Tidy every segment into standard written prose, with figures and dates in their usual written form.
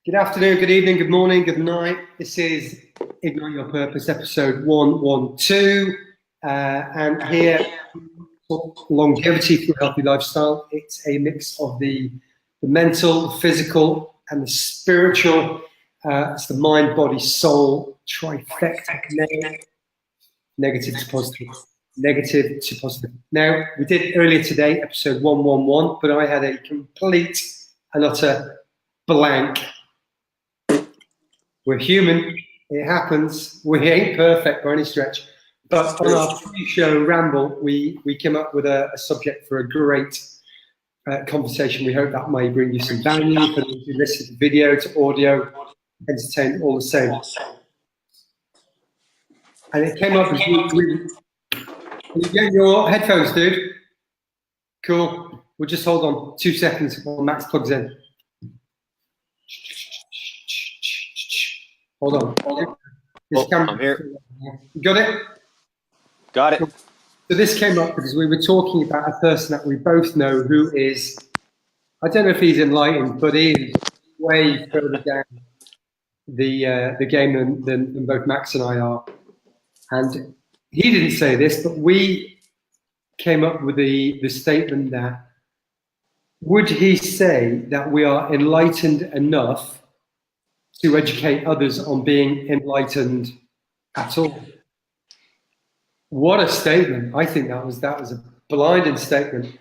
Good afternoon, good evening, good morning, good night. This is Ignite Your Purpose, episode 112. And here, longevity through a healthy lifestyle. It's a mix of the mental, the physical, and the spiritual. It's the mind, body, soul trifecta. Negative to positive. Negative to positive. Now, we did earlier today, episode 111, but I had a complete and utter blank. We're human, it happens, we ain't perfect by any stretch. But on our pre-show ramble, we came up with a subject for a great conversation. We hope that may bring you some value for those who listen to video, to audio, entertain, all the same. And it came up as you get your headphones, dude? Cool. We'll just hold on 2 seconds while Max plugs in. Hold on. I'm here. You got it? Got it. So this came up because we were talking about a person that we both know who is, I don't know if he's enlightened, but he is way further down the game than both Max and I are. And he didn't say this, but we came up with the statement that, would he say that we are enlightened enough to educate others on being enlightened at all? What a statement. I think that was a blinding statement.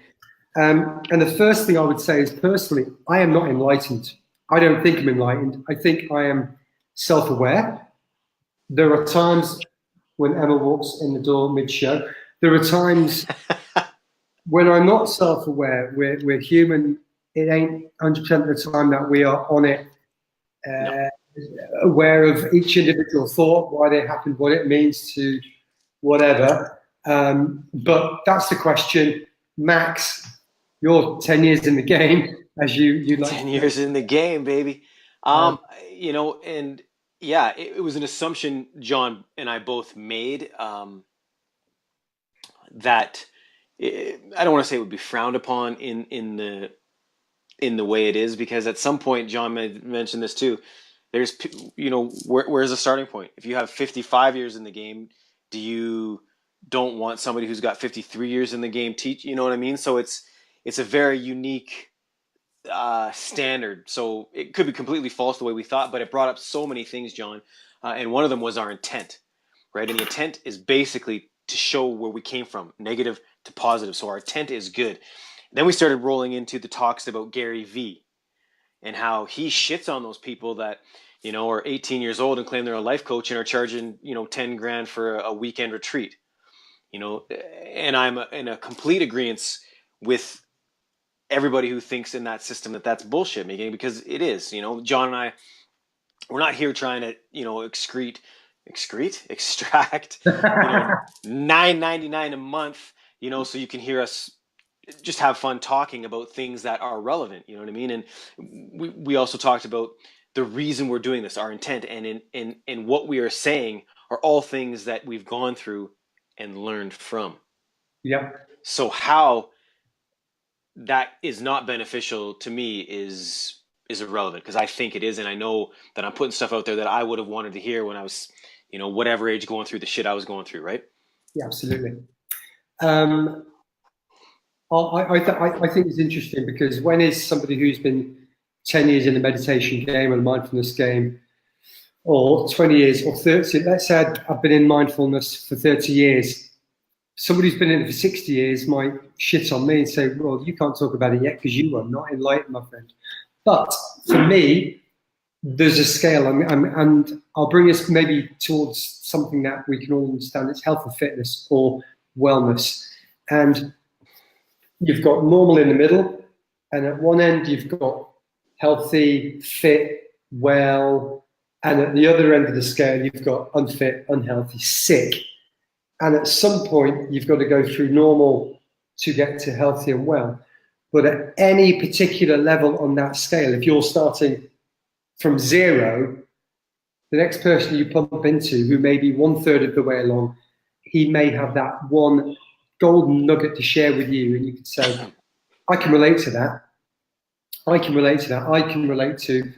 And the first thing I would say is, personally, I am not enlightened. I don't think I'm enlightened. I think I am self-aware. There are times when Emma walks in the door mid-show. There are times when I'm not self-aware. We're human. It ain't 100% of the time that we are on it. Aware of each individual thought, why they happened, what it means to whatever. But that's the question. Max, you're 10 years in the game, as you like. 10 years in the game, baby. You know, and yeah, it was an assumption John and I both made that I don't want to say it would be frowned upon in the way it is, because at some point, John mentioned this too, there's, you know, where's the starting point? If you have 55 years in the game, do you don't want somebody who's got 53 years in the game teach, you know what I mean? So it's a very unique standard. So it could be completely false the way we thought, but it brought up so many things, John. And one of them was our intent, right? And the intent is basically to show where we came from, negative to positive. So our intent is good. Then we started rolling into the talks about Gary Vee and how he shits on those people that, you know, are 18 years old and claim they're a life coach and are charging, you know, 10 grand for a weekend retreat, you know. And I'm in a complete agreement with everybody who thinks in that system that that's bullshit making, because it is. You know, John and I, we're not here trying to, you know, extract, you know, $9.99 a month, you know, so you can hear us just have fun talking about things that are relevant, you know what I mean? And we also talked about the reason we're doing this, our intent, and in what we are saying are all things that we've gone through and learned from. Yeah. So how that is not beneficial to me is irrelevant, because I think it is, and I know that I'm putting stuff out there that I would have wanted to hear when I was, you know, whatever age, going through the shit I was going through, right? Yeah, absolutely. I think it's interesting, because when is somebody who's been 10 years in the meditation game and mindfulness game, or 20 years or 30, let's say I've been in mindfulness for 30 years. Somebody who's been in it for 60 years might shit on me and say, well, you can't talk about it yet because you are not enlightened, my friend. But for me, there's a scale, and I'll bring us maybe towards something that we can all understand. It's health and fitness, or wellness. And you've got normal in the middle, and at one end you've got healthy, fit, well, and at the other end of the scale you've got unfit, unhealthy, sick. And at some point you've got to go through normal to get to healthy and well. But at any particular level on that scale, if you're starting from zero, the next person you pump into, who may be 1/3 of the way along, he may have that one golden nugget to share with you, and you could say, I can relate to that. I can relate to that. I can relate to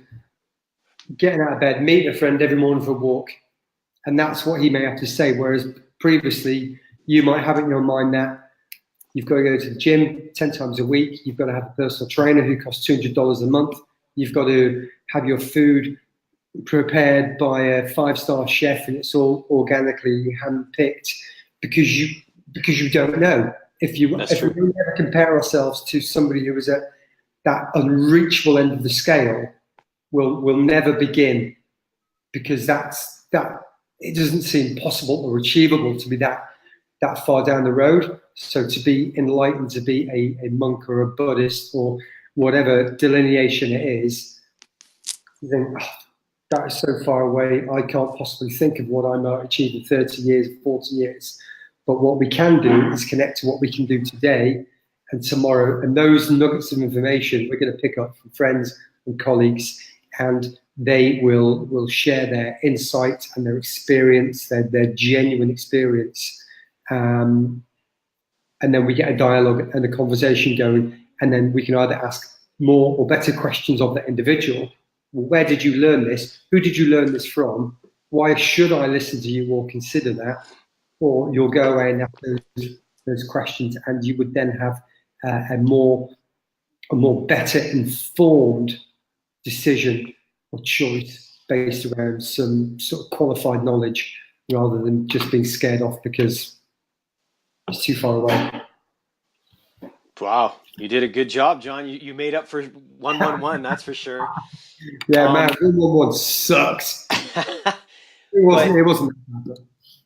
getting out of bed, meeting a friend every morning for a walk. And that's what he may have to say. Whereas previously, you might have it in your mind that you've got to go to the gym 10 times a week. You've got to have a personal trainer who costs $200 a month. You've got to have your food prepared by a 5-star chef and it's all organically handpicked because you don't know. If we never compare ourselves to somebody who is at that unreachable end of the scale, we'll never begin, because that it doesn't seem possible or achievable to be that far down the road. So to be enlightened, to be a monk or a Buddhist or whatever delineation it is, you think, oh, that is so far away. I can't possibly think of what I might achieve in 30 years, 40 years. But what we can do is connect to what we can do today and tomorrow. And those nuggets of information we're going to pick up from friends and colleagues, and they will share their insight and their experience, their genuine experience. And then we get a dialogue and a conversation going, and then we can either ask more or better questions of the individual. Well, where did you learn this? Who did you learn this from? Why should I listen to you or consider that? Or you'll go away and have those questions, and you would then have a more better informed decision or choice based around some sort of qualified knowledge, rather than just being scared off because it's too far away. Wow, you did a good job, John. You made up for 111, that's for sure. Yeah, man, 111 sucks. It wasn't.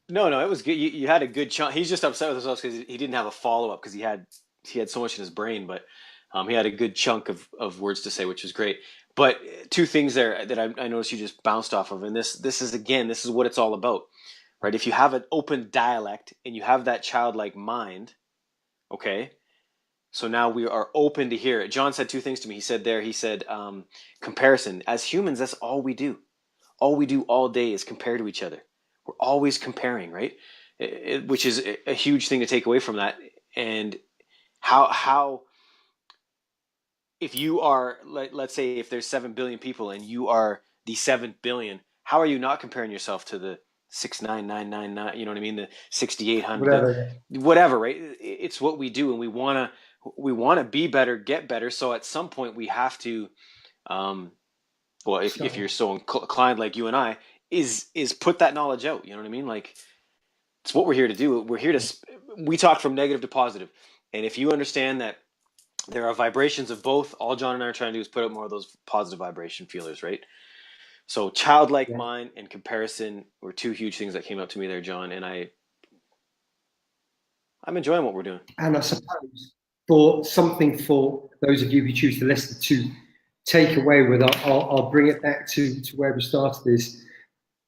No, it was good. You had a good chunk. He's just upset with himself because he didn't have a follow up because he had so much in his brain, but he had a good chunk of words to say, which was great. But two things there that I noticed you just bounced off of, and this is what it's all about, right? If you have an open dialect and you have that childlike mind, okay. So now we are open to hear it. John said two things to me. He said comparison. As humans, that's all we do. All we do all day is compare to each other. We're always comparing, right? Which is a huge thing to take away from that. And how if you are, let's say if there's 7 billion people and you are the 7 billion, how are you not comparing yourself to the 69999? You know what I mean? The 6800, whatever, right? It's what we do, and we want to be better, get better. So at some point we have to, well, if you're so inclined like you and I, is put that knowledge out. You know what I mean? Like, it's what we're here to do. We're here to, we talk from negative to positive. And if you understand that there are vibrations of both, all John and I are trying to do is put out more of those positive vibration feelers, right? So childlike mind and comparison were two huge things that came up to me there, John. And I'm enjoying what we're doing. And I suppose for those of you who choose to listen to take away with, I'll bring it back to where we started is,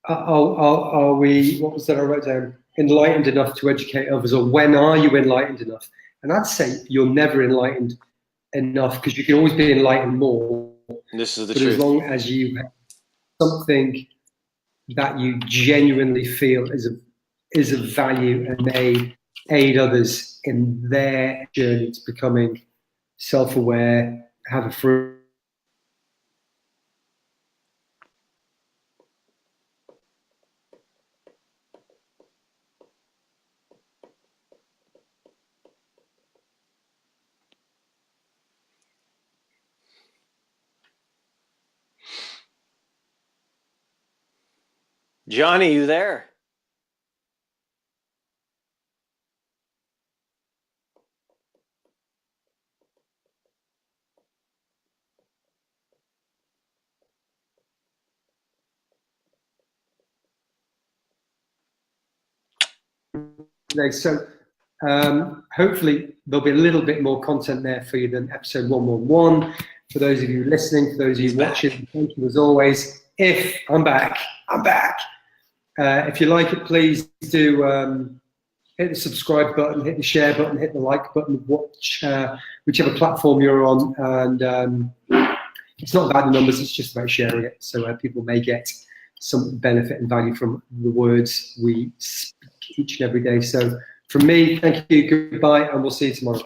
are we, what was that I wrote down? Enlightened enough to educate others, or when are you enlightened enough? And I'd say you're never enlightened enough, because you can always be enlightened more. This is the truth. As long as you have something that you genuinely feel is of value and may aid others in their journey to becoming self-aware, have a free. Johnny, you there? So hopefully there'll be a little bit more content there for you than episode 111. For those of you listening, for those of you watching, thank you as always. I'm back. If you like it, please do hit the subscribe button, hit the share button, hit the like button, watch whichever platform you're on. And it's not about the numbers, it's just about sharing it. So people may get some benefit and value from the words we speak each and every day. So from me, thank you, goodbye, and we'll see you tomorrow.